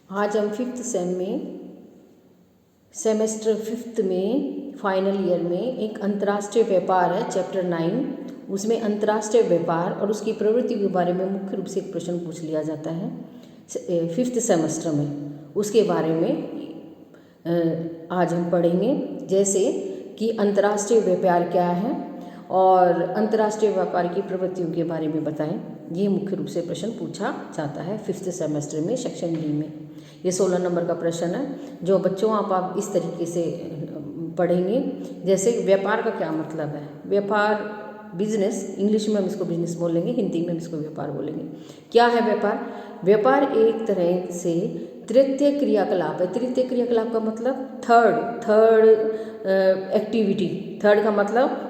आज हम fifth semester fifth में फाइनल ईयर में एक अंतर्राष्ट्रीय व्यापार है चैप्टर 9। उसमें अंतर्राष्ट्रीय व्यापार और उसकी प्रवृत्ति के बारे में मुख्य रूप से एक प्रश्न पूछ लिया जाता है फिफ्थ सेमेस्टर में। उसके बारे में आज हम पढ़ेंगे, जैसे कि अंतर्राष्ट्रीय व्यापार क्या है और अंतर्राष्ट्रीय व्यापार की प्रवृत्तियों के बारे में बताएं। ये मुख्य रूप से प्रश्न पूछा जाता है फिफ्थ सेमेस्टर में सेक्शन डी में। ये 16 नंबर का प्रश्न है जो बच्चों आप इस तरीके से पढ़ेंगे। जैसे व्यापार का क्या मतलब है। व्यापार बिजनेस, इंग्लिश में हम इसको बिजनेस बोलेंगे, हिंदी में हम इसको व्यापार बोलेंगे। क्या है व्यापार? व्यापार एक तरह से तृतीय क्रियाकलाप है। तृतीय क्रियाकलाप का मतलब थर्ड एक्टिविटी। थर्ड का मतलब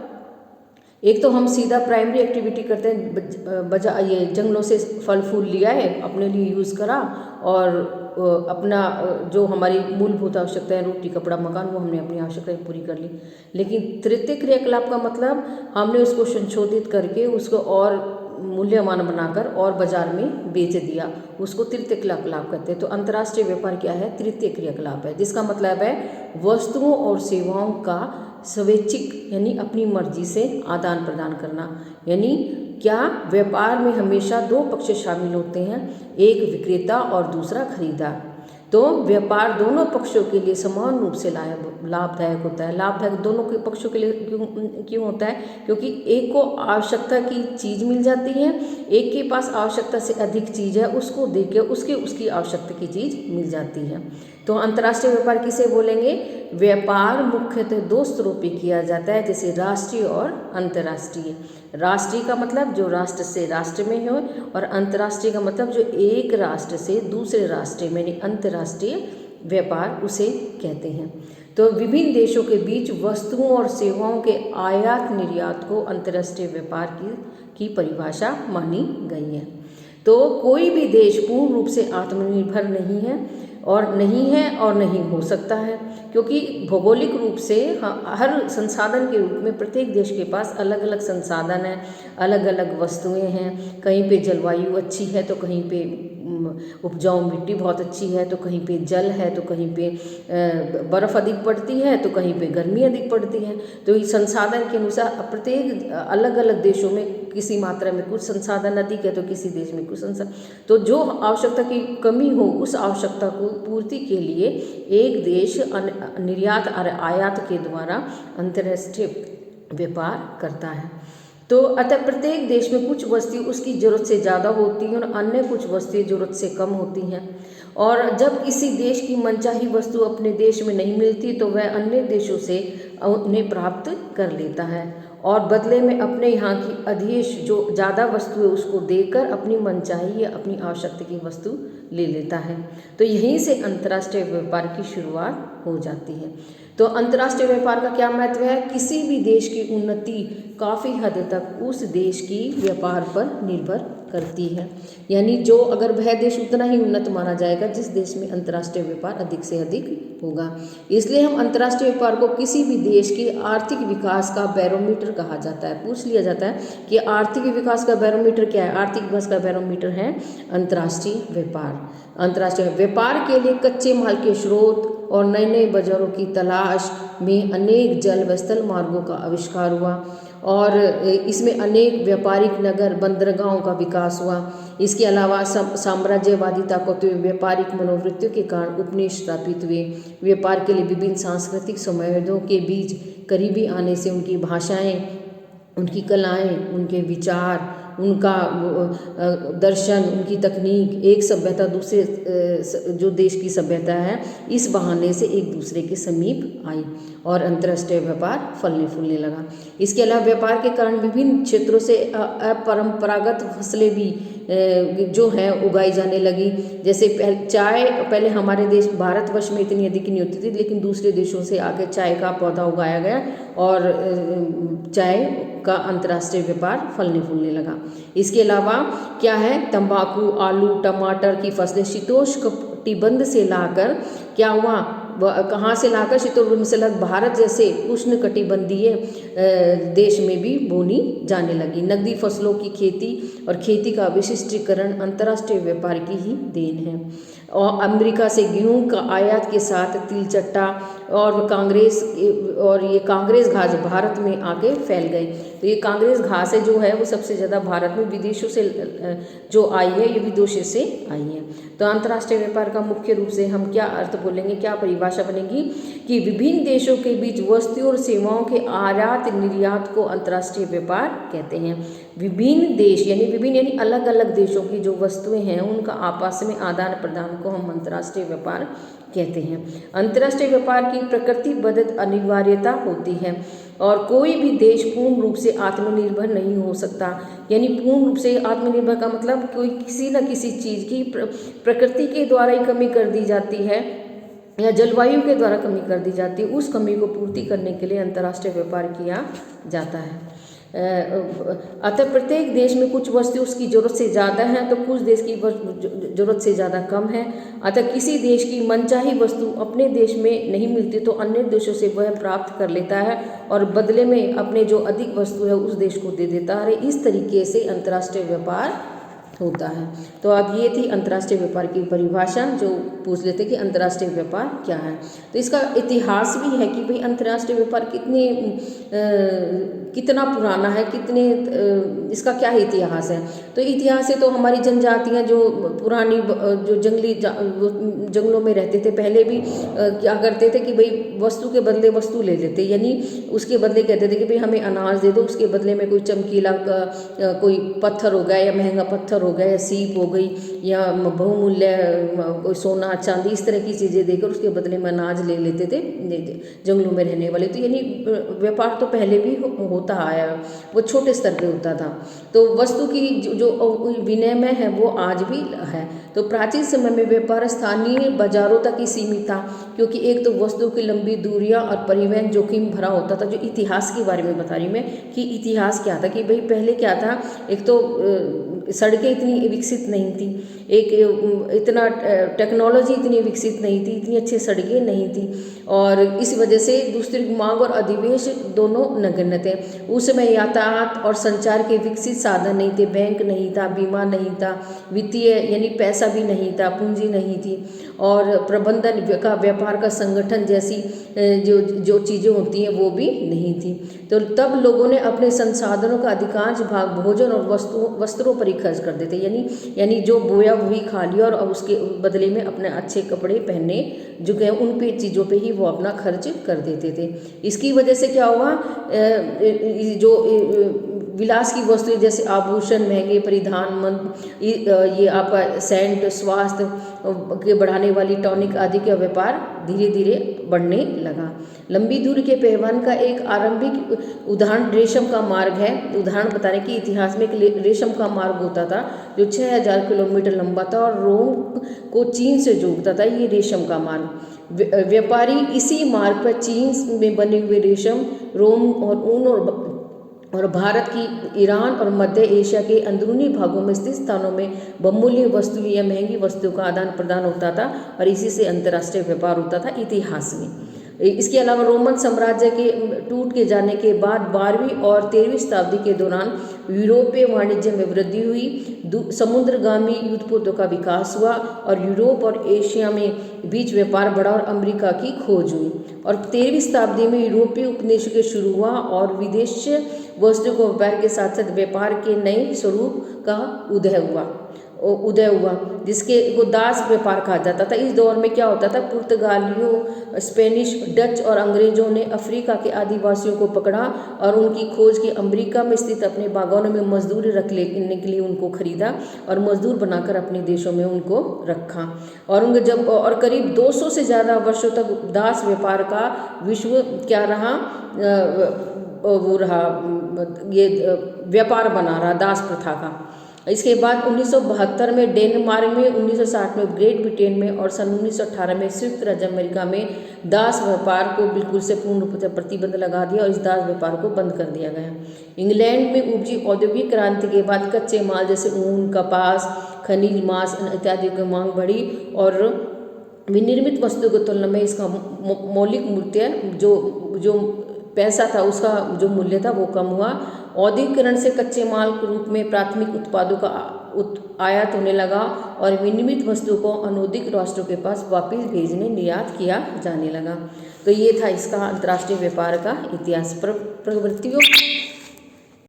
एक तो हम सीधा प्राइमरी एक्टिविटी करते हैं, ये जंगलों से फल फूल लिया है, अपने लिए यूज़ करा और अपना जो हमारी मूलभूत आवश्यकताएं, रोटी कपड़ा मकान, वो हमने अपनी आवश्यकताएं पूरी कर ली। लेकिन तृतीय क्रियाकलाप का मतलब हमने उसको संशोधित करके उसको और मूल्यवान बनाकर और बाजार में बेच दिया, उसको तृतीय क्रियाकलाप कहते हैं। तो अंतर्राष्ट्रीय व्यापार क्या है? तृतीय क्रियाकलाप है, जिसका मतलब है वस्तुओं और सेवाओं का स्वैच्छिक यानी अपनी मर्जी से आदान प्रदान करना। यानी क्या? व्यापार में हमेशा दो पक्ष शामिल होते हैं, एक विक्रेता और दूसरा खरीदार। तो व्यापार दोनों पक्षों के लिए समान रूप से लाभदायक होता है। लाभदायक दोनों के पक्षों के लिए क्यों होता है? क्योंकि एक को आवश्यकता की चीज़ मिल जाती है, एक के पास आवश्यकता से अधिक चीज़ है, उसको देके उसकी आवश्यकता की चीज़ मिल जाती है। तो अंतर्राष्ट्रीय व्यापार किसे बोलेंगे? व्यापार मुख्यतः दो स्तरों पे किया जाता है, जैसे राष्ट्रीय और अंतर्राष्ट्रीय। राष्ट्रीय का मतलब जो राष्ट्र से राष्ट्र में हो, और अंतर्राष्ट्रीय का मतलब जो एक राष्ट्र से दूसरे राष्ट्र में, यानी अंतर्राष्ट्रीय व्यापार उसे कहते हैं। तो विभिन्न देशों के बीच वस्तुओं और सेवाओं के आयात निर्यात को अंतर्राष्ट्रीय व्यापार की परिभाषा मानी गई है। तो कोई भी देश पूर्ण रूप से आत्मनिर्भर नहीं है और नहीं हो सकता है, क्योंकि भौगोलिक रूप से हर संसाधन के रूप में प्रत्येक देश के पास अलग अलग संसाधन हैं, अलग अलग वस्तुएं हैं। कहीं पे जलवायु अच्छी है तो कहीं पे उपजाऊ मिट्टी बहुत अच्छी है, तो कहीं पे जल है, तो कहीं पे बर्फ़ अधिक पड़ती है, तो कहीं पे गर्मी अधिक पड़ती है। तो इस संसाधन के अनुसार प्रत्येक अलग अलग देशों में किसी मात्रा में कुछ संसाधन अधिक है तो किसी देश में कुछ संसाधन। तो जो आवश्यकता की कमी हो उस आवश्यकता को पूर्ति के लिए एक देश निर्यात और आयात के द्वारा अंतर्राष्ट्रीय व्यापार करता है। तो अतः प्रत्येक देश में कुछ वस्तुएं उसकी ज़रूरत से ज़्यादा होती हैं और अन्य कुछ वस्तुएं ज़रूरत से कम होती हैं। और जब किसी देश की मनचाही वस्तु अपने देश में नहीं मिलती तो वह अन्य देशों से उन्हें प्राप्त कर लेता है और बदले में अपने यहाँ की अधिशेष जो ज़्यादा वस्तु है उसको देकर अपनी मनचाही या अपनी आवश्यकता की वस्तु ले लेता है। तो यहीं से अंतर्राष्ट्रीय व्यापार की शुरुआत हो जाती है। तो अंतर्राष्ट्रीय व्यापार का क्या महत्व है? किसी भी देश की उन्नति काफ़ी हद तक उस देश की व्यापार पर निर्भर करती है। यानी जो अगर वह देश उतना ही उन्नत माना जाएगा जिस देश में अंतर्राष्ट्रीय व्यापार अधिक से अधिक होगा। इसलिए हम अंतर्राष्ट्रीय व्यापार को किसी भी देश के आर्थिक विकास का बैरोमीटर कहा जाता है। पूछ लिया जाता है कि आर्थिक विकास का बैरोमीटर क्या है? आर्थिक विकास का बैरोमीटर है अंतर्राष्ट्रीय व्यापार। अंतर्राष्ट्रीय व्यापार के लिए कच्चे माल के स्रोत और नए नए बाजारों की तलाश में अनेक जल व स्थल मार्गों का आविष्कार हुआ और इसमें अनेक व्यापारिक नगर बंदरगाहों का विकास हुआ। इसके अलावा साम्राज्यवादी ताकतों व्यापारिक मनोवृत्तियों के कारण उपनिवेश स्थापित हुए। व्यापार के लिए विभिन्न सांस्कृतिक संबंधों के बीच करीबी आने से उनकी भाषाएं, उनकी कलाएं, उनके विचार, उनका दर्शन, उनकी तकनीक, एक सभ्यता दूसरे जो देश की सभ्यता है इस बहाने से एक दूसरे के समीप आई और अंतर्राष्ट्रीय व्यापार फलने फूलने लगा। इसके अलावा व्यापार के कारण विभिन्न क्षेत्रों से अपरंपरागत फसलें भी जो हैं उगाई जाने लगी। जैसे चाय पहले हमारे देश भारतवर्ष में इतनी अधिक नहीं होती थी, लेकिन दूसरे देशों से आके चाय का पौधा उगाया गया और चाय का अंतर्राष्ट्रीय व्यापार फलने फूलने लगा। इसके अलावा क्या है? तंबाकू, आलू, टमाटर की फसलें शीतोष्ण कटिबंध से लाकर क्या हुआ? कहाँ से लाकर शीतोष्ण मिश्रलग भारत जैसे उष्णकटिबंधीय देश में भी बोनी जाने लगी। नकदी फसलों की खेती और खेती का विशिष्टीकरण अंतर्राष्ट्रीय व्यापार की ही देन है। और अमेरिका से गेहूं का आयात के साथ तिलचट्टा और ये कांग्रेस घास भारत में आके फैल गए। तो ये कांग्रेस घासें जो है वो सबसे ज़्यादा भारत में विदेशों से जो आई है, ये विदेशों से आई है। तो अंतर्राष्ट्रीय व्यापार का मुख्य रूप से हम क्या अर्थ बोलेंगे, क्या परिभाषा बनेगी कि विभिन्न देशों के बीच वस्तुओं और सेवाओं के आयात निर्यात को अंतर्राष्ट्रीय व्यापार कहते हैं। विभिन्न देश यानी अलग अलग देशों की जो वस्तुएं हैं उनका आपस में आदान प्रदान को हम अंतर्राष्ट्रीय व्यापार कहते हैं। अंतर्राष्ट्रीय व्यापार की प्रकृतिबद्ध अनिवार्यता होती है और कोई भी देश पूर्ण रूप से आत्मनिर्भर नहीं हो सकता। यानी पूर्ण रूप से आत्मनिर्भर का मतलब कोई किसी न किसी चीज़ की प्रकृति के द्वारा ही कमी कर दी जाती है या जलवायु के द्वारा कमी कर दी जाती है, उस कमी को पूर्ति करने के लिए अंतर्राष्ट्रीय व्यापार किया जाता है। अतः प्रत्येक देश में कुछ वस्तु उसकी ज़रूरत से ज़्यादा है तो कुछ देश की ज़रूरत से ज़्यादा कम है। अतः किसी देश की मनचाही वस्तु अपने देश में नहीं मिलती तो अन्य देशों से वह प्राप्त कर लेता है और बदले में अपने जो अधिक वस्तु है उस देश को दे देता है। इस तरीके से अंतर्राष्ट्रीय व्यापार होता है। तो अब ये थी अंतर्राष्ट्रीय व्यापार की परिभाषा, जो पूछ लेते कि अंतर्राष्ट्रीय व्यापार क्या है। तो इसका इतिहास भी है कि भाई अंतर्राष्ट्रीय व्यापार कितना पुराना है, इसका क्या इतिहास है। तो इतिहास से तो हमारी जनजातियाँ जो पुरानी जो जंगलों में रहते थे पहले भी क्या करते थे कि भाई वस्तु के बदले वस्तु ले लेते, यानी उसके बदले कहते थे कि भाई हमें अनाज दे दो, उसके बदले में कोई चमकीला कोई पत्थर हो गया या महंगा पत्थर हो गया या सीप हो गई या बहुमूल्य कोई सोना चांदी, इस तरह की चीज़ें देकर उसके बदले में अनाज ले लेते थे जंगलों में रहने वाले। तो यानी व्यापार तो पहले भी होता आया, वो छोटे स्तर पे होता था। तो वस्तु की जो विनिमय है वो आज भी है। तो प्राचीन समय में व्यापार स्थानीय बाजारों तक ही सीमित था, क्योंकि एक तो वस्तु की लंबी दूरियां और परिवहन जोखिम भरा होता था। जो इतिहास के बारे में बता रही मैं कि इतिहास क्या था कि भाई पहले क्या था, एक तो सड़कें इतनी विकसित नहीं थी, एक इतना टेक्नोलॉजी इतनी विकसित नहीं थी, इतनी अच्छी सड़कें नहीं थी, और इस वजह से दूसरी मांग और अधिवेश दोनों नगण्य थे। उस समय यातायात और संचार के विकसित साधन नहीं थे, बैंक नहीं था, बीमा नहीं था, वित्तीय यानी पैसा भी नहीं था, पूंजी नहीं थी, और प्रबंधन का व्यापार का संगठन जैसी जो चीज़ें होती हैं वो भी नहीं थी। तो तब लोगों ने अपने संसाधनों का अधिकांश भाग भोजन और वस्त्रों पर ही खर्च कर देते, यानी जो बोया वही खा लिया और अब उसके बदले में अपने अच्छे कपड़े पहनने जो गए उन पे चीज़ों पे ही वो अपना खर्च कर देते थे। इसकी वजह से क्या हुआ, जो विलास की वस्तुएं जैसे आभूषण, महंगे परिधान, ये आपका सेंट, स्वास्थ्य के बढ़ाने वाली टॉनिक आदि का व्यापार धीरे धीरे बढ़ने लगा। लंबी दूरी के परिवहन का एक आरंभिक उदाहरण रेशम का मार्ग है। उदाहरण बताने की इतिहास में एक रेशम का मार्ग होता था जो 6000 किलोमीटर लंबा था और रोम को चीन से जोड़ता था, ये रेशम का मार्ग। व्यापारी इसी मार्ग पर चीन में बने हुए रेशम, रोम और ऊन और भारत की ईरान और मध्य एशिया के अंदरूनी भागों में स्थित स्थानों में बहुमूल्य वस्तु या महंगी वस्तुओं का आदान प्रदान होता था और इसी से अंतर्राष्ट्रीय व्यापार होता था इतिहास में। इसके अलावा रोमन साम्राज्य के टूट के जाने के बाद 12वीं और 13वीं शताब्दी के दौरान यूरोपीय वाणिज्य में वृद्धि हुई, समुद्रगामी युद्धपोतों का विकास हुआ और यूरोप और एशिया में बीच व्यापार बढ़ा और अमेरिका की खोज हुई, और 13वीं शताब्दी में यूरोपीय उपनिवेश शुरू हुआ और विदेश वस्तु को व्यापार के साथ साथ व्यापार के नए स्वरूप का उदय हुआ जिसके को दास व्यापार कहा जाता था। इस दौर में क्या होता था, पुर्तगालियों, स्पेनिश, डच और अंग्रेजों ने अफ्रीका के आदिवासियों को पकड़ा और उनकी खोज के अमेरिका में स्थित अपने बागानों में मजदूरी रख लेने के लिए उनको खरीदा और मजदूर बनाकर अपने देशों में उनको रखा, और उनके और करीब 200 से ज़्यादा वर्षों तक दास व्यापार का विश्व क्या रहा, वो रहा, ये व्यापार बना रहा दास प्रथा का। इसके बाद 1972 में डेनमार्क में, 1960 में ग्रेट ब्रिटेन में और सन 1918 में संयुक्त राज्य अमेरिका में दास व्यापार को बिल्कुल से पूर्ण रूप से प्रतिबंध लगा दिया और इस दास व्यापार को बंद कर दिया गया। इंग्लैंड में उपजी औद्योगिक क्रांति के बाद कच्चे माल जैसे ऊन, कपास, खनिज, मांस इत्यादि की मांग बढ़ी और विनिर्मित वस्तु की तुलना में इसका मौलिक मूल्य जो पैसा था उसका जो मूल्य था वो कम हुआ। औद्योगिकरण से कच्चे माल के रूप में प्राथमिक उत्पादों का आयात होने लगा और विनिर्मित वस्तुओं को अनौद्योगिक राष्ट्रों के पास वापस भेजने निर्यात किया जाने लगा। तो ये था इसका अंतर्राष्ट्रीय व्यापार का इतिहास। प्रवृत्तियों